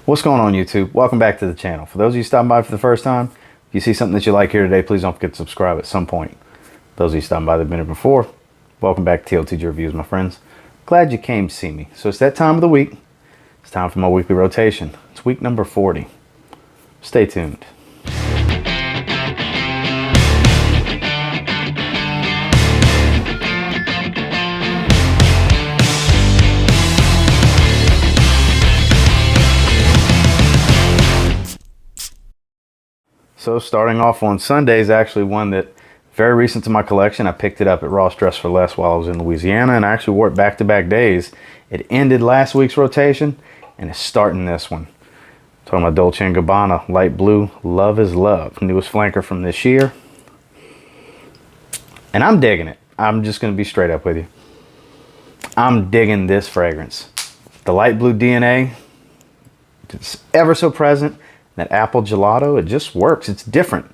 What's going on, YouTube? Welcome back to the channel. For those of you stopping by for the first time, if you see something that you like here today, please don't forget to subscribe at some point. Those of you stopping by that have been here before, welcome back to TLTG Reviews, my friends. Glad you came to see me. So it's that time of the week. It's time for my weekly rotation. It's week number 40. Stay tuned. So starting off on Sunday is actually one that very recent to my collection. I picked it up at Ross Dress for Less while I was in Louisiana, and I actually wore it back-to-back days. It ended last week's rotation and it's starting this one. I'm talking about Dolce & Gabbana light blue, Love is Love, newest flanker from this year. And I'm digging it. I'm just going to be straight up with you. I'm digging this fragrance. The light blue DNA, it's ever so present. That apple gelato, it just works. It's different.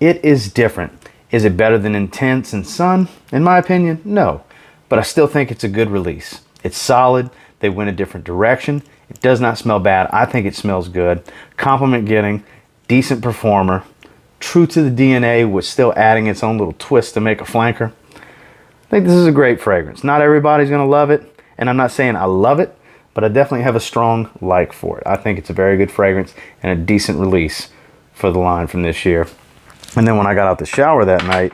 It is different. Is it better than Intense and Sun? In my opinion, no. But I still think it's a good release. It's solid. They went a different direction. It does not smell bad. I think it smells good. Compliment getting, decent performer, true to the DNA with still adding its own little twist to make a flanker. I think this is a great fragrance. Not everybody's going to love it, and I'm not saying I love it, but I definitely have a strong like for it. I think it's a very good fragrance and a decent release for the line from this year. And then when I got out the shower that night,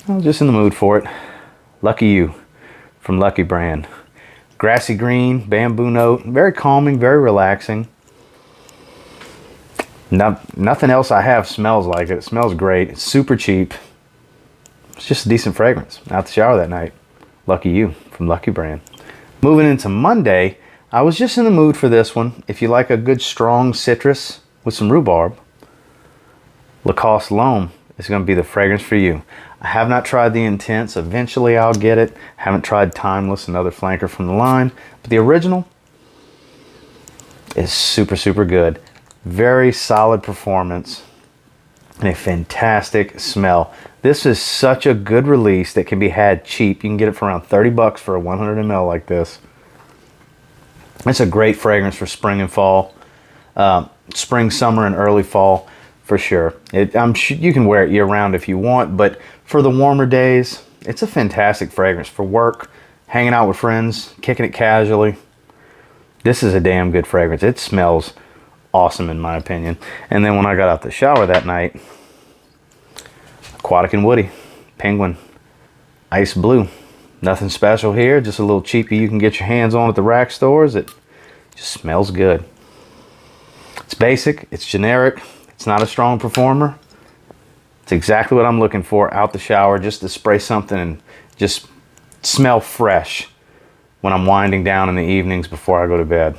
I was just in the mood for it. Lucky You from Lucky brand. Grassy green, bamboo note, very calming, very relaxing. Nothing else I have smells like it. It smells great. It's super cheap. It's just a decent fragrance. Out the shower that night. Lucky You from Lucky brand. Moving into Monday, I was just in the mood for this one. If you like a good strong citrus with some rhubarb, Lacoste L'Homme is going to be the fragrance for you. I have not tried the Intense. Eventually I'll get it. Haven't tried Timeless, another flanker from the line. But the original is super, super good. Very solid performance and a fantastic smell. This is such a good release that can be had cheap. You can get it for around 30 bucks for a 100 ml like this. It's a great fragrance for spring and fall. Spring, summer, and early fall for sure. You can wear it year round if you want, but for the warmer days, it's a fantastic fragrance for work, hanging out with friends, kicking it casually. This is a damn good fragrance. It smells awesome in my opinion. And then when I got out the shower that night, Aquatic and Woody, Penguin, Ice Blue. Nothing special here, just a little cheapie you can get your hands on at the rack stores. It just smells good. It's basic, it's generic, it's not a strong performer. It's exactly what I'm looking for out the shower, just to spray something and just smell fresh when I'm winding down in the evenings before I go to bed.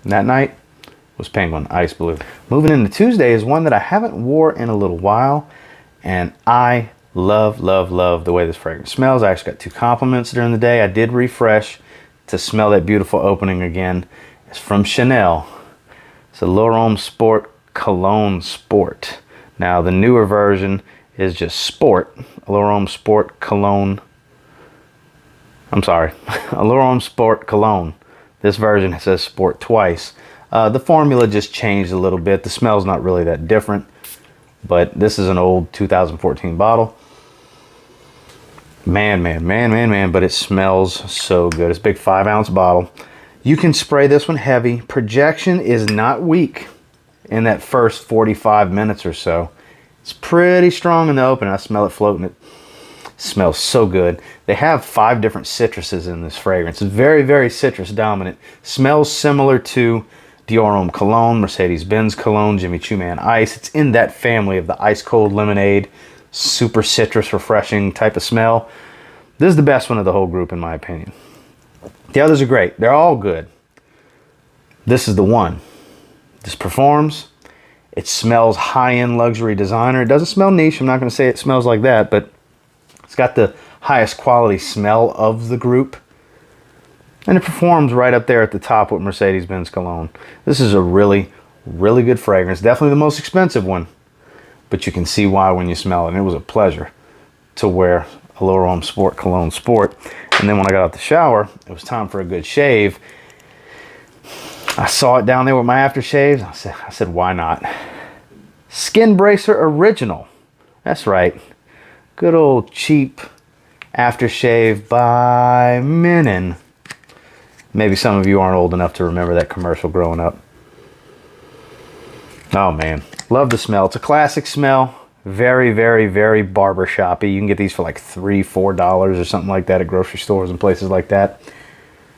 And that night was Penguin, Ice Blue. Moving into Tuesday is one that I haven't wore in a little while, and I love, love, love the way this fragrance smells. I actually got 2 compliments during the day. I did refresh to smell that beautiful opening again. It's from Chanel. It's a L'Homme Sport Cologne Sport. Now the newer version is just Sport. L'Homme Sport Cologne. I'm sorry, L'Homme Sport Cologne. This version says Sport twice. The formula just changed a little bit. The smell's not really that different. But this is an old 2014 bottle. Man, but it smells so good. It's a big 5-ounce bottle. You can spray this one heavy. Projection is not weak in that first 45 minutes or so. It's pretty strong in the open. I smell it floating. It smells so good. They have 5 different citruses in this fragrance. It's very, very citrus dominant. Smells similar to Dior Homme Cologne, Mercedes-Benz Cologne, Jimmy Choo Man Ice. It's in that family of the ice cold lemonade, super citrus refreshing type of smell. This is the best one of the whole group in my opinion. The others are great. They're all good. This is the one. This performs. It smells high-end luxury designer. It doesn't smell niche. I'm not going to say it smells like that, but it's got the highest quality smell of the group. And it performs right up there at the top with Mercedes-Benz Cologne. This is a really, really good fragrance. Definitely the most expensive one. But you can see why when you smell it. And it was a pleasure to wear a L'Homme Sport Cologne Sport. And then when I got out the shower, it was time for a good shave. I saw it down there with my aftershaves. I said, why not? Skin Bracer Original. That's right. Good old cheap aftershave by Menon. Maybe some of you aren't old enough to remember that commercial growing up. Oh man, love the smell. It's a classic smell. Very, very, very barbershoppy. You can get these for like $3, $4 or something like that at grocery stores and places like that.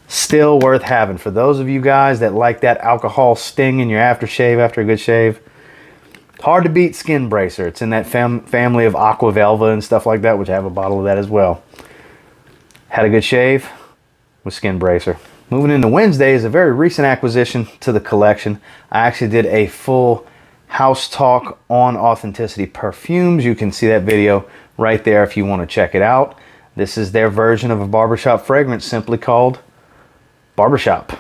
Still worth having. For those of you guys that like that alcohol sting in your aftershave after a good shave, hard to beat Skin Bracer. It's in that family of Aqua Velva and stuff like that, which I have a bottle of that as well. Had a good shave with Skin Bracer. Moving into Wednesday is a very recent acquisition to the collection. I actually did a full house talk on Authenticity Perfumes. You can see that video right there if you want to check it out. This is their version of a barbershop fragrance simply called Barbershop.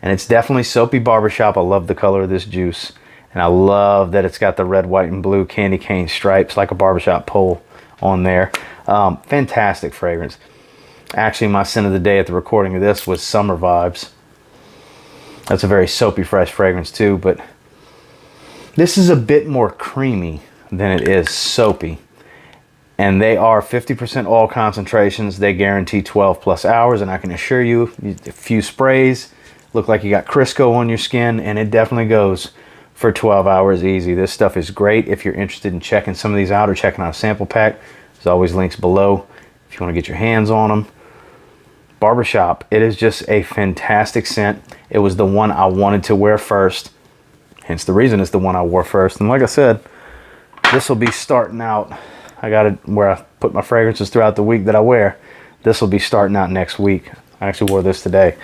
And it's definitely soapy barbershop. I love the color of this juice. And I love that it's got the red, white, and blue candy cane stripes like a barbershop pole on there. Fantastic fragrance. Actually, my scent of the day at the recording of this was Summer Vibes. That's a very soapy, fresh fragrance too, but this is a bit more creamy than it is soapy. And they are 50% oil concentrations. They guarantee 12 plus hours, and I can assure you, a few sprays, look like you got Crisco on your skin, and it definitely goes for 12 hours easy. This stuff is great if you're interested in checking some of these out or checking out a sample pack. There's always links below if you want to get your hands on them. Barbershop, it is just a fantastic scent. It was the one I wanted to wear first, hence the reason it's the one I wore first. And like I said, this will be starting out. I got it where I put my fragrances throughout the week that I wear. This will be starting out next week. I actually wore this today.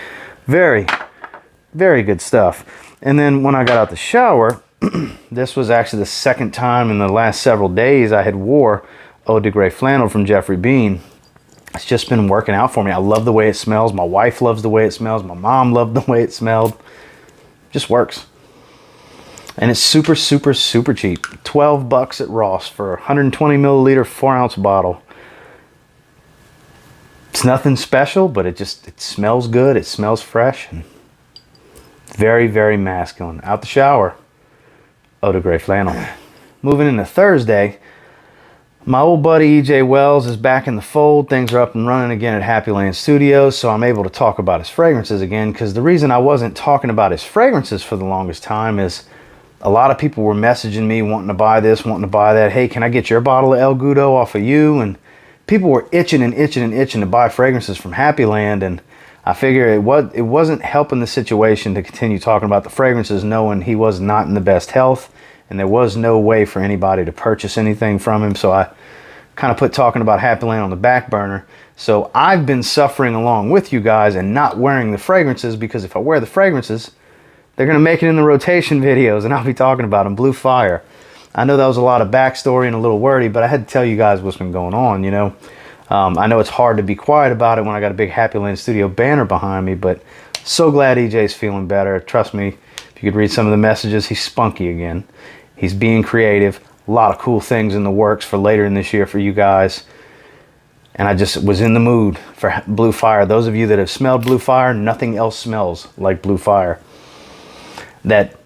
Very, very good stuff. And then when I got out the shower, this was actually the second time in the last several days I had wore Eau de Grey Flannel from Jeffrey Bean. It's just been working out for me. I love the way it smells. My wife loves the way it smells. My mom loved the way it smelled. Just works. And it's super, super, super cheap. 12 bucks at Ross for a 120 milliliter, 4-ounce bottle. It's nothing special, but it smells good. It smells fresh. And very, very masculine. Out the shower, Eau de Grey Flannel. Moving into Thursday, my old buddy EJ Wells is back in the fold. Things are up and running again at Happyland Studios, so I'm able to talk about his fragrances again, because the reason I wasn't talking about his fragrances for the longest time is a lot of people were messaging me wanting to buy this, wanting to buy that. Hey, can I get your bottle of El Gudo off of you? And people were itching and itching and itching to buy fragrances from Happyland, and I figure it wasn't helping the situation to continue talking about the fragrances knowing he was not in the best health. And there was no way for anybody to purchase anything from him. So I kind of put talking about Happyland on the back burner. So I've been suffering along with you guys and not wearing the fragrances, because if I wear the fragrances, they're going to make it in the rotation videos and I'll be talking about them. Blue Fire. I know that was a lot of backstory and a little wordy, but I had to tell you guys what's been going on, you know. I know it's hard to be quiet about it when I got a big Happyland Studio banner behind me, but so glad EJ's feeling better. Trust me, if you could read some of the messages, he's spunky again. He's being creative. A lot of cool things in the works for later in this year for you guys. And I just was in the mood for Blue Fire. Those of you that have smelled Blue Fire, nothing else smells like Blue Fire. That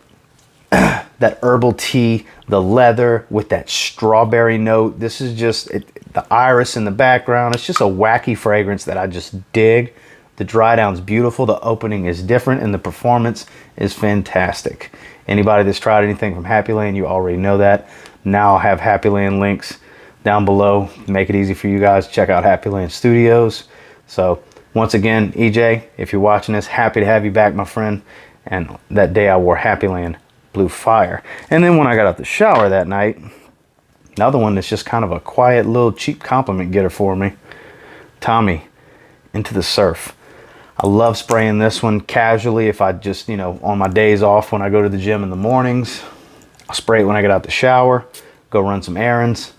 herbal tea, the leather with that strawberry note. This is just the iris in the background. It's just a wacky fragrance that I just dig. The dry down's beautiful. The opening is different and the performance is fantastic. Anybody that's tried anything from Happyland, you already know that. Now I'll have Happyland links down below. Make it easy for you guys. Check out Happyland Studios. So once again, EJ, if you're watching this, happy to have you back, my friend. And that day I wore Happyland Blue Fire. And then when I got out the shower that night, another one that's just kind of a quiet little cheap compliment getter for me. Tommy, Into the Surf. I love spraying this one casually if I just, you know, on my days off when I go to the gym in the mornings. I'll spray it when I get out the shower, go run some errands.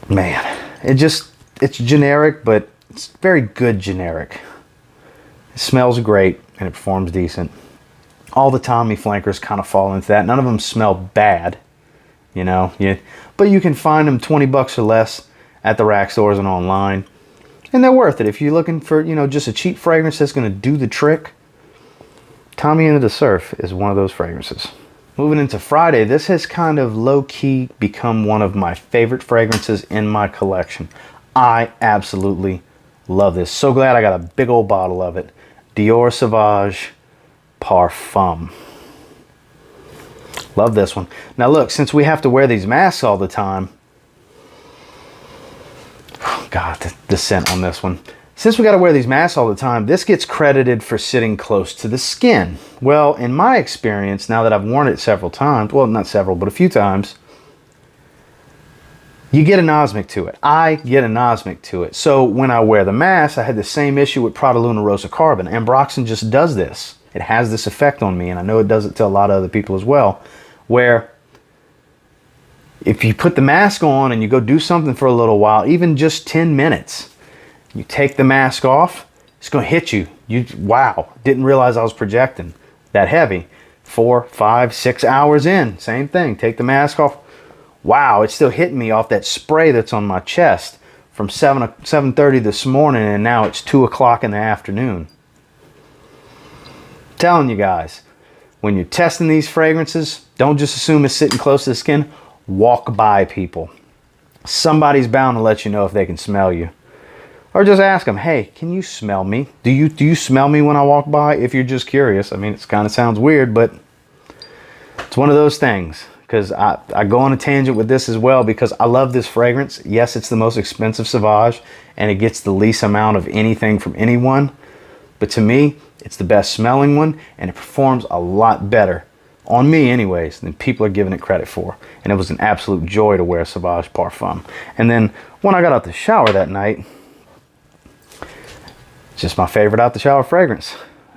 Man, it's generic, but it's very good generic. It smells great and it performs decent. All the Tommy flankers kind of fall into that. None of them smell bad, you know, but you can find them 20 bucks or less at the rack stores and online. And they're worth it. If you're looking for, you know, just a cheap fragrance that's going to do the trick, Tommy into the Surf is one of those fragrances. Moving into Friday, this has kind of low-key become one of my favorite fragrances in my collection. I absolutely love this. So glad I got a big old bottle of it. Dior Sauvage Parfum. Love this one. Now look, since we have to wear these masks all the time, God, the scent on this one. Since we got to wear these masks all the time, this gets credited for sitting close to the skin. Well, in my experience, now that I've worn it several times, well, not several, but a few times, you get anosmic to it. I get anosmic to it. So when I wear the mask, I had the same issue with Prada Luna Rosa Carbon. Ambroxan just does this. It has this effect on me, and I know it does it to a lot of other people as well, where if you put the mask on and you go do something for a little while, even just 10 minutes, you take the mask off, it's going to hit you. Wow, didn't realize I was projecting that heavy. 4, 5, 6 hours in, same thing. Take the mask off. Wow, it's still hitting me off that spray that's on my chest from 7:30 this morning, and now it's 2 o'clock in the afternoon. I'm telling you guys, when you're testing these fragrances, don't just assume it's sitting close to the skin. Walk by people. Somebody's bound to let you know if they can smell you. Or just ask them, hey, can you smell me? Do you smell me when I walk by? If you're just curious. I mean, it kind of sounds weird, but it's one of those things. Because I go on a tangent with this as well, because I love this fragrance. Yes, it's the most expensive Sauvage, and it gets the least amount of anything from anyone. But to me, it's the best smelling one, and it performs a lot better, on me anyways, than people are giving it credit for. And it was an absolute joy to wear Sauvage Parfum. And then when I got out the shower that night, it's just my favorite out the shower fragrance.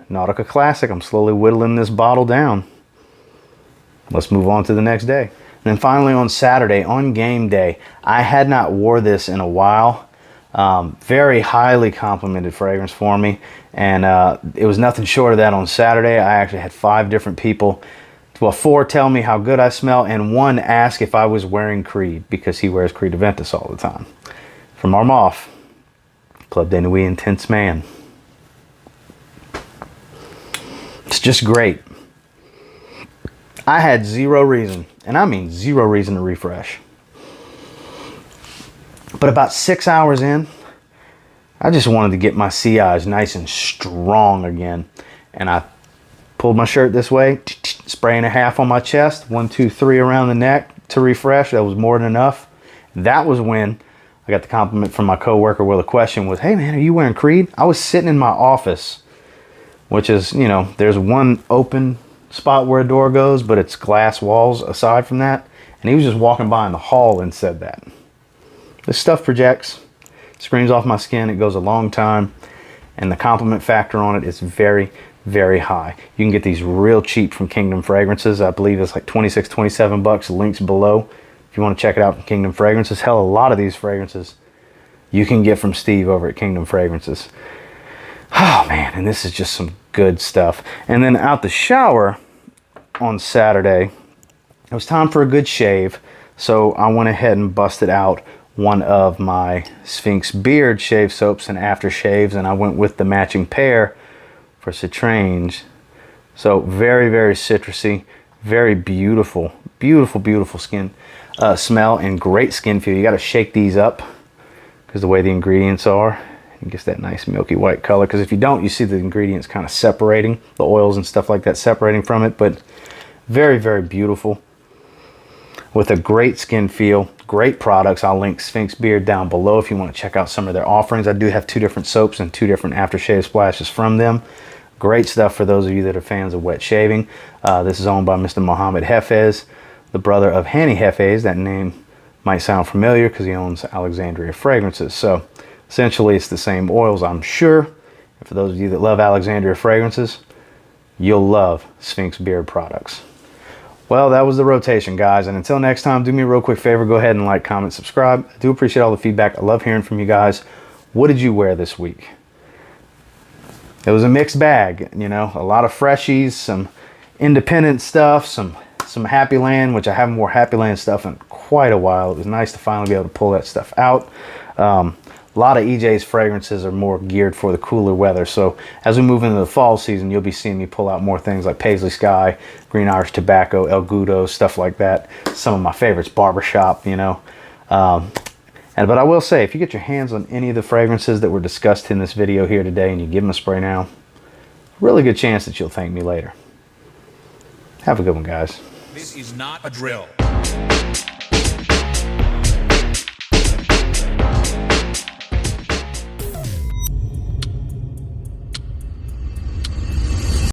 Nautica Classic. I'm slowly whittling this bottle down. Let's move on to the next day. And then finally on Saturday, on game day, I had not wore this in a while. Very highly complimented fragrance for me. And it was nothing short of that on Saturday. I actually had 5 different people, well, 4 tell me how good I smell, and 1 ask if I was wearing Creed, because he wears Creed Aventus all the time. From Armaf, Club de Nuit Intense Man. It's just great. I had 0 reason, and I mean 0 reason to refresh. But about 6 hours in, I just wanted to get my sea eyes nice and strong again. And I pulled my shirt this way, spray and a half on my chest, 1, 2, 3 around the neck to refresh. That was more than enough. That was when I got the compliment from my coworker where the question was, hey man, are you wearing Creed? I was sitting in my office, which is, you know, there's one open spot where a door goes, but it's glass walls aside from that. And he was just walking by in the hall and said that. This stuff projects, screams off my skin. It goes a long time. And the compliment factor on it is very, very high. You can get these real cheap from Kingdom Fragrances. I believe it's like 26, 27 bucks. Links below if you want to check it out from Kingdom Fragrances. Hell, a lot of these fragrances you can get from Steve over at Kingdom Fragrances. Oh man, and this is just some good stuff. And then out the shower on Saturday, it was time for a good shave. So I went ahead and busted out one of my Sphinx Beard shave soaps and aftershaves, and I went with the matching pair for Citrange. So very, very citrusy, very beautiful, beautiful, beautiful skin smell, and great skin feel. You got to shake these up because the way the ingredients are, it gets that nice milky white color. Because if you don't, you see the ingredients kind of separating, the oils and stuff like that separating from it. But very, very beautiful with a great skin feel, great products. I'll link Sphinx Beard down below if you want to check out some of their offerings. I do have 2 different soaps and 2 different aftershave splashes from them. Great stuff for those of you that are fans of wet shaving. This is owned by Mr. Mohammed Hafez, the brother of Hani Hafez. That name might sound familiar because he owns Alexandria Fragrances. So essentially it's the same oils, I'm sure. And for those of you that love Alexandria Fragrances, you'll love Sphinx Beard products. Well, that was the rotation, guys. And until next time, do me a real quick favor. Go ahead and like, comment, subscribe. I do appreciate all the feedback. I love hearing from you guys. What did you wear this week? It was a mixed bag, you know, a lot of freshies, some independent stuff, some Happyland, which I haven't worn Happyland stuff in quite a while. It was nice to finally be able to pull that stuff out. A A lot of EJ's fragrances are more geared for the cooler weather. So as we move into the fall season, you'll be seeing me pull out more things like Paisley Sky, Green Irish Tobacco, El Gudo, stuff like that. Some of my favorites, Barbershop, you know. But I will say, if you get your hands on any of the fragrances that were discussed in this video here today and you give them a spray now, really good chance that you'll thank me later. Have a good one, guys. This is not a drill.